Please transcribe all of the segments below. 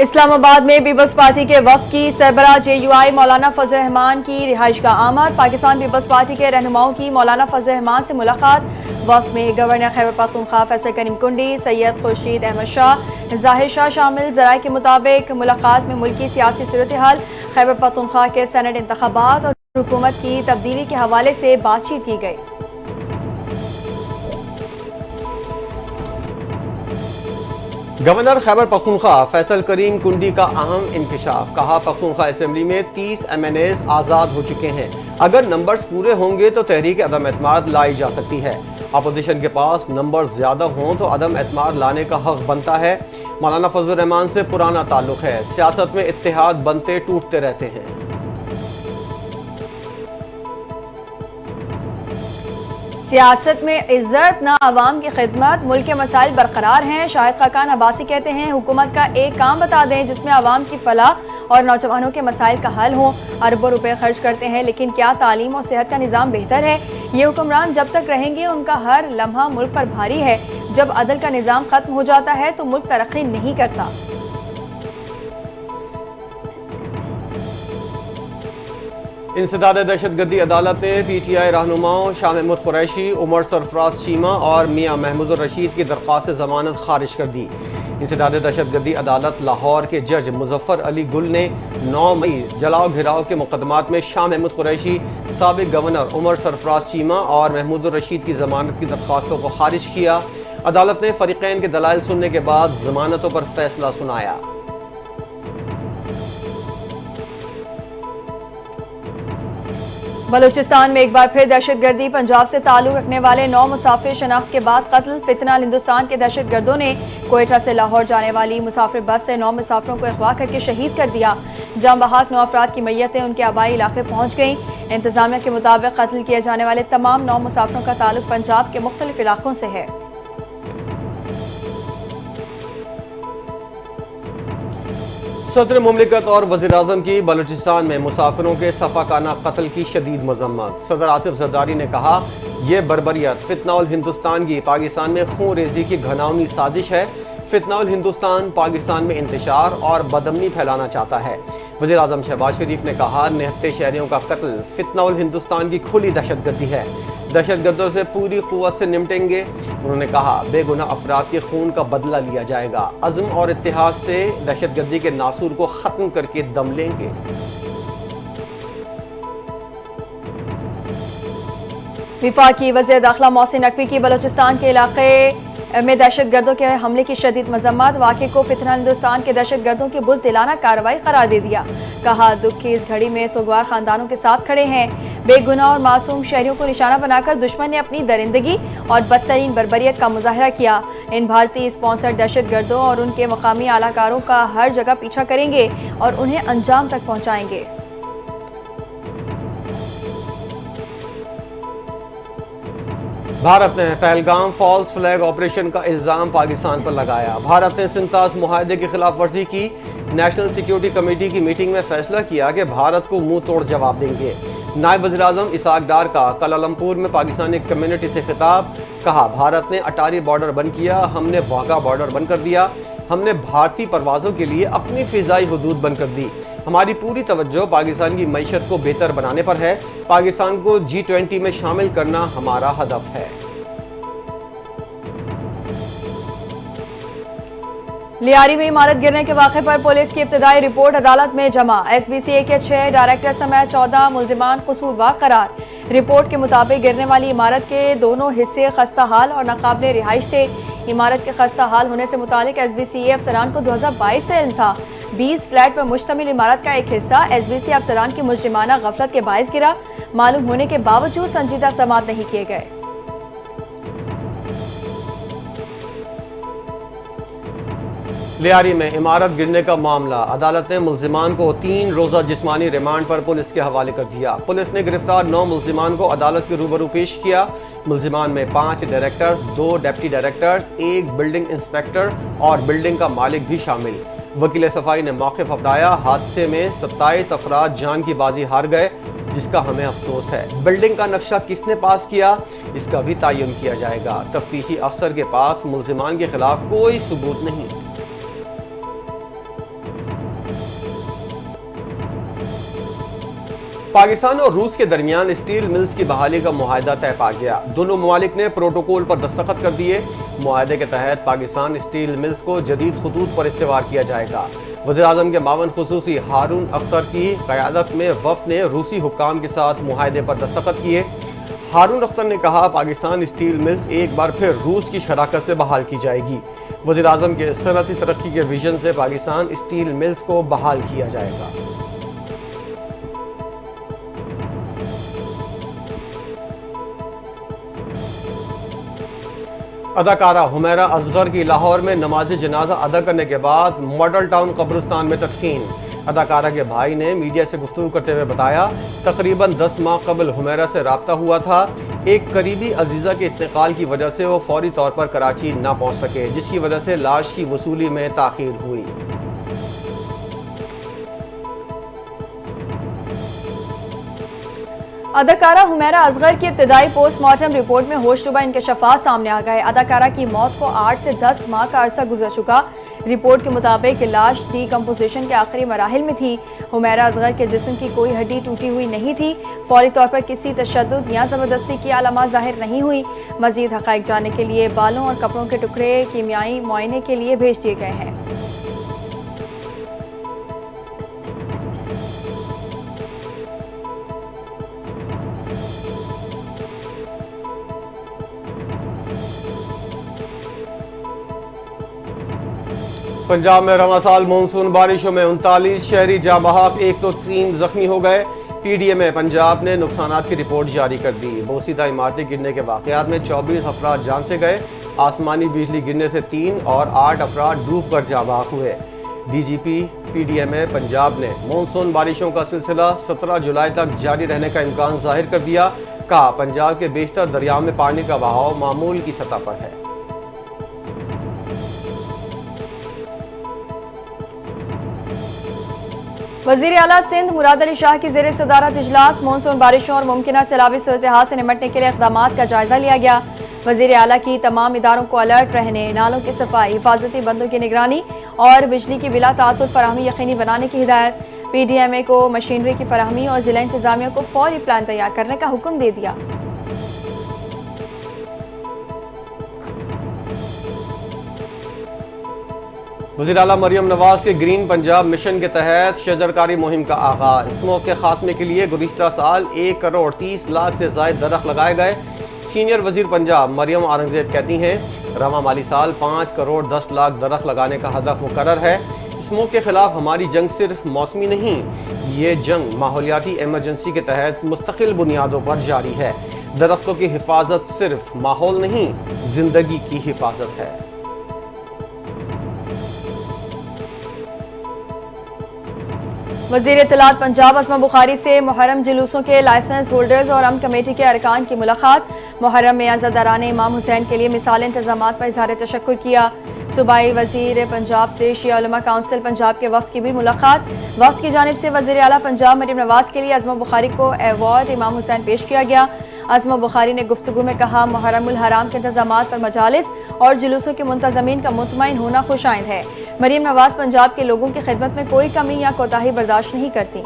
اسلام آباد میں Peoples party کے وفد کی سربراہ JUI مولانا فضل الرحمان کی رہائش گاہ آمد۔ پاکستان پیپلز پارٹی کے رہنماؤں کی مولانا فضل الرحمان سے ملاقات۔ وفد میں گورنر خیبر پختونخوا فیصل کریم کنڈی، سید خورشید احمد شاہ، ظاہر شاہ شامل۔ ذرائع کے مطابق ملاقات میں ملکی سیاسی صورتحال، خیبر پختونخوا کے سینٹ انتخابات اور حکومت کی تبدیلی کے حوالے سے بات چیت کی گئی۔ گورنر خیبر پختونخوا فیصل کریم کنڈی کا اہم انکشاف، کہا پختونخوا اسمبلی میں 30 MNAs آزاد ہو چکے ہیں، اگر نمبرز پورے ہوں گے تو تحریک عدم اعتماد لائی جا سکتی ہے، اپوزیشن کے پاس نمبر زیادہ ہوں تو عدم اعتماد لانے کا حق بنتا ہے۔ مولانا فضل الرحمان سے پرانا تعلق ہے، سیاست میں اتحاد بنتے ٹوٹتے رہتے ہیں۔ سیاست میں عزت نہ عوام کی خدمت، ملک کے مسائل برقرار ہیں۔ شاہد خاقان عباسی کہتے ہیں حکومت کا ایک کام بتا دیں جس میں عوام کی فلاح اور نوجوانوں کے مسائل کا حل ہو۔ اربوں روپے خرچ کرتے ہیں لیکن کیا تعلیم اور صحت کا نظام بہتر ہے؟ یہ حکمران جب تک رہیں گے ان کا ہر لمحہ ملک پر بھاری ہے، جب عدل کا نظام ختم ہو جاتا ہے تو ملک ترقی نہیں کرتا۔ انسداد دہشت گردی عدالت نے PTI رہنماؤں شاہ محمود قریشی، عمر سرفراز چیمہ اور میاں محمود الرشید کی درخواست ضمانت خارج کر دی۔ انسداد دہشت گردی عدالت لاہور کے جج مظفر علی گل نے 9 مئی جلاؤ گھراؤ کے مقدمات میں شاہ محمود قریشی، سابق گورنر عمر سرفراز چیمہ اور محمود الرشید کی ضمانت کی درخواستوں کو خارج کیا۔ عدالت نے فریقین کے دلائل سننے کے بعد ضمانتوں پر فیصلہ سنایا۔ بلوچستان میں ایک بار پھر دہشت گردی، پنجاب سے تعلق رکھنے والے 9 مسافر شناخت کے بعد قتل۔ فتنہ ہندوستان کے دہشت گردوں نے کوئٹہ سے لاہور جانے والی مسافر بس سے 9 مسافروں کو اغوا کر کے شہید کر دیا۔ جاں بحق 9 افراد کی میتیں ان کے آبائی علاقے پہنچ گئیں۔ انتظامیہ کے مطابق قتل کیے جانے والے تمام 9 مسافروں کا تعلق پنجاب کے مختلف علاقوں سے ہے۔ صدر مملکت اور وزیر اعظم کی بلوچستان میں مسافروں کے صفاقانہ قتل کی شدید مذمت۔ صدر آصف زرداری نے کہا یہ بربریت فتنہ الہندوستان کی پاکستان میں خون ریزی کی گھناؤنی سازش ہے۔ فتنہ الہندوستان پاکستان میں انتشار اور بدامنی پھیلانا چاہتا ہے۔ وزیر اعظم شہباز شریف نے کہا نہتے شہریوں کا قتل فتنہ الہندوستان کی کھلی دہشت گردی ہے، دہشت گردوں سے پوری قوت سے نمٹیں گے۔ انہوں نے کہا بے گناہ افراد کے خون کا بدلہ لیا جائے گا، عزم اور اتحاد سے دہشت گردی کے ناسور کو ختم کر کے دم لیں گے۔ وفاقی وزیر داخلہ محسن نقوی کی بلوچستان کے علاقے میں دہشت گردوں کے حملے کی شدید مذمت، واقعے کو فتنہ ہندوستان کے دہشت گردوں کی بزدلانہ کارروائی قرار دے دیا۔ کہا دکھ کی اس گھڑی میں سوگوار خاندانوں کے ساتھ کھڑے ہیں۔ بے گناہ اور معصوم شہریوں کو نشانہ بنا کر دشمن نے اپنی درندگی اور بدترین بربریت کا مظاہرہ کیا۔ ان بھارتی اسپانسر دہشت گردوں اور ان کے مقامی اعلی کاروں کا ہر جگہ پیچھا کریں گے اور انہیں انجام تک پہنچائیں گے۔ بھارت نے پہلگام فالس فلیگ آپریشن کا الزام پاکستان پر لگایا۔ بھارت نے سنتاس معاہدے کی خلاف ورزی کی۔ نیشنل سیکیورٹی کمیٹی کی میٹنگ میں فیصلہ کیا کہ بھارت کو منہ توڑ جواب دیں گے۔ نائب وزیر اعظم اسحاق ڈار کا کوالالمپور میں پاکستانی کمیونٹی سے خطاب، کہا بھارت نے اٹاری بارڈر بند کیا، ہم نے واہگہ بارڈر بند کر دیا، ہم نے بھارتی پروازوں کے لیے اپنی فضائی حدود بند کر دی۔ ہماری پوری توجہ پاکستان کی معیشت کو بہتر بنانے پر ہے، پاکستان کو G20 میں شامل کرنا ہمارا ہدف ہے۔ لیاری میں عمارت گرنے کے واقعے پر پولیس کی ابتدائی رپورٹ عدالت میں جمع۔ SBCA کے 6 ڈائریکٹر سمیت 14 ملزمان قصوروار قرار۔ رپورٹ کے مطابق گرنے والی عمارت کے دونوں حصے خستہ حال اور ناقابل رہائش تھے۔ عمارت کے خستہ حال ہونے سے متعلق SBCA افسران کو 2022 سے علم تھا۔ 20 فلیٹ پر مشتمل عمارت کا ایک حصہ SBCA افسران کی مجرمانہ غفلت کے باعث گرا۔ معلوم ہونے کے باوجود سنجیدہ اقدامات نہیں کیے گئے۔ لیاری میں عمارت گرنے کا معاملہ، عدالت نے ملزمان کو 3 روزہ جسمانی ریمانڈ پر پولیس کے حوالے کر دیا۔ پولیس نے گرفتار 9 ملزمان کو عدالت کے روبرو پیش کیا۔ ملزمان میں 5 director, 2 deputy director, 1 building inspector اور بلڈنگ کا مالک بھی شامل۔ وکیل صفائی نے موقف اپنایا، حادثے میں 27 افراد جان کی بازی ہار گئے، جس کا ہمیں افسوس ہے۔ بلڈنگ کا نقشہ کس نے پاس کیا، اس کا بھی تعین کیا جائے گا۔ تفتیشی افسر کے پاس ملزمان کے خلاف کوئی ثبوت نہیں۔ پاکستان اور روس کے درمیان اسٹیل ملز کی بحالی کا معاہدہ طے پا گیا۔ دونوں ممالک نے پروٹوکول پر دستخط کر دیے۔ معاہدے کے تحت پاکستان اسٹیل ملز کو جدید خطوط پر استوار کیا جائے گا۔ وزیراعظم کے معاون خصوصی ہارون اختر کی قیادت میں وفد نے روسی حکام کے ساتھ معاہدے پر دستخط کیے۔ ہارون اختر نے کہا پاکستان اسٹیل ملز ایک بار پھر روس کی شراکت سے بحال کی جائے گی۔ وزیراعظم کے صنعتی ترقی کے ویژن سے پاکستان اسٹیل ملز کو بحال کیا جائے گا۔ اداکارہ حمیرہ اصغر کی لاہور میں نماز جنازہ ادا کرنے کے بعد ماڈل ٹاؤن قبرستان میں تدفین۔ اداکارہ کے بھائی نے میڈیا سے گفتگو کرتے ہوئے بتایا تقریباً 10 ماہ قبل حمیرہ سے رابطہ ہوا تھا۔ ایک قریبی عزیزہ کے انتقال کی وجہ سے وہ فوری طور پر کراچی نہ پہنچ سکے، جس کی وجہ سے لاش کی وصولی میں تاخیر ہوئی۔ اداکارہ حمیرہ اصغر کی ابتدائی پوسٹ مارٹم رپورٹ میں ہوش ربا انکشافات سامنے آ گئے۔ اداکارہ کی موت کو 8 سے 10 ماہ کا عرصہ گزر چکا۔ رپورٹ کے مطابق لاش ڈی کمپوزیشن کے آخری مراحل میں تھی۔ حمیرہ اصغر کے جسم کی کوئی ہڈی ٹوٹی ہوئی نہیں تھی۔ فوری طور پر کسی تشدد یا زبردستی کی علامات ظاہر نہیں ہوئی۔ مزید حقائق جاننے کے لیے بالوں اور کپڑوں کے ٹکڑے کیمیائی معائنے کے لیے بھیج دیے گئے ہیں۔ پنجاب میں رواں سال مونسون بارشوں میں 39 شہری جاں بحق، 1 تو 3 زخمی ہو گئے۔ پی ڈی ایم پنجاب نے نقصانات کی رپورٹ جاری کر دی۔ بوسیدہ عمارتیں گرنے کے واقعات میں 24 افراد جان سے گئے۔ آسمانی بجلی گرنے سے 3 اور 8 افراد ڈوب کر جاں بحق ہوئے۔ ڈی جی پی پی ڈی ایم پنجاب نے مونسون بارشوں کا سلسلہ 17 جولائی تک جاری رہنے کا امکان ظاہر کر دیا۔ کہا پنجاب کے بیشتر دریاؤں میں پانی کا بہاؤ معمول کی سطح پر ہے۔ وزیر اعلیٰ سندھ مراد علی شاہ کی زیر صدارت اجلاس مونسون بارشوں اور ممکنہ سیلابی صورتحال سے نمٹنے کے لیے اقدامات کا جائزہ لیا گیا۔ وزیر اعلیٰ کی تمام اداروں کو الرٹ رہنے، نالوں کی صفائی، حفاظتی بندوں کی نگرانی اور بجلی کی بلا تعطل فراہمی یقینی بنانے کی ہدایت۔ پی ڈی ایم اے کو مشینری کی فراہمی اور ضلع انتظامیہ کو فوری پلان تیار کرنے کا حکم دے دیا۔ وزیر اعلیٰ مریم نواز کے گرین پنجاب مشن کے تحت شجرکاری مہم کا آغاز۔ اسموگ کے خاتمے کے لیے گزشتہ سال 1 کروڑ 30 لاکھ سے زائد درخت لگائے گئے۔ سینئر وزیر پنجاب مریم اورنگزیب کہتی ہیں رواں مالی سال 5 کروڑ 10 لاکھ درخت لگانے کا ہدف مقرر ہے۔ اسموگ کے خلاف ہماری جنگ صرف موسمی نہیں، یہ جنگ ماحولیاتی ایمرجنسی کے تحت مستقل بنیادوں پر جاری ہے۔ درختوں کی حفاظت صرف ماحول نہیں، زندگی کی حفاظت ہے۔ وزیر اطلاعات پنجاب اسما بخاری سے محرم جلوسوں کے لائسنس ہولڈرز اور امن کمیٹی کے ارکان کی ملاقات۔ محرم میں عزاداران امام حسین کے لیے مثالی انتظامات پر اظہار تشکر کیا۔ صوبائی وزیر پنجاب سے شیعہ علماء کونسل پنجاب کے وفد کی بھی ملاقات۔ وفد کی جانب سے وزیر اعلیٰ پنجاب مریم نواز کے لیے اسما بخاری کو ایوارڈ امام حسین پیش کیا گیا۔ اسما بخاری نے گفتگو میں کہا محرم الحرام کے انتظامات پر مجالس اور جلوسوں کے منتظمین کا مطمئن ہونا خوش آئند ہے۔ مریم نواز پنجاب کے لوگوں کی خدمت میں کوئی کمی یا کوتاہی برداشت نہیں کرتی۔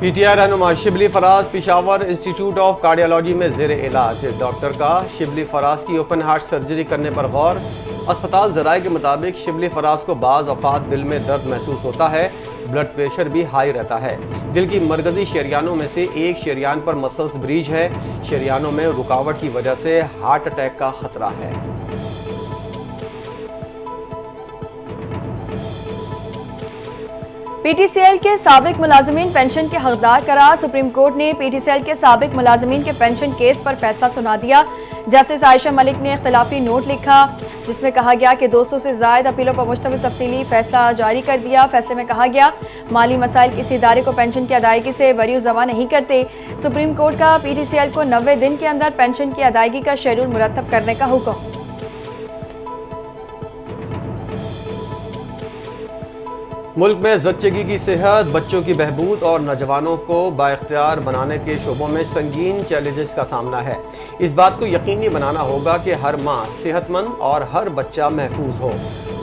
پی ٹی آئی رہنما Shibli Faraz Peshawar institute of cardiology میں زیر علاج۔ ڈاکٹر کا شبلی فراز کی اوپن ہارٹ سرجری کرنے پر غور۔ اسپتال ذرائع کے مطابق شبلی فراز کو بعض اوقات دل میں درد محسوس ہوتا ہے، بلڈ پریشر بھی ہائی رہتا ہے۔ دل کی مرکزی شریانوں میں سے ایک شریان پر مسلز بریج ہے۔ شریانوں میں رکاوٹ کی وجہ سے ہارٹ اٹیک کا خطرہ ہے۔ پی ٹی سی ایل کے سابق ملازمین پینشن کے حقدار قرار۔ سپریم کورٹ نے پی ٹی سی ایل کے سابق ملازمین کے پینشن کیس پر فیصلہ سنا دیا۔ جسٹس عائشہ ملک نے اختلافی نوٹ لکھا جس میں کہا گیا کہ 200 سے زائد اپیلوں پر مشتمل تفصیلی فیصلہ جاری کر دیا۔ فیصلے میں کہا گیا مالی مسائل کسی ادارے کو پینشن کی ادائیگی سے بری ضمع نہیں کرتے۔ سپریم کورٹ کا پی ٹی سی ایل کو 90 دن کے اندر پینشن کی ادائیگی کا شیڈول مرتب کرنے کا حکم۔ ملک میں زچگی کی صحت، بچوں کی بہبود اور نوجوانوں کو بااختیار بنانے کے شعبوں میں سنگین چیلنجز کا سامنا ہے۔ اس بات کو یقینی بنانا ہوگا کہ ہر ماں صحت مند اور ہر بچہ محفوظ ہو۔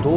2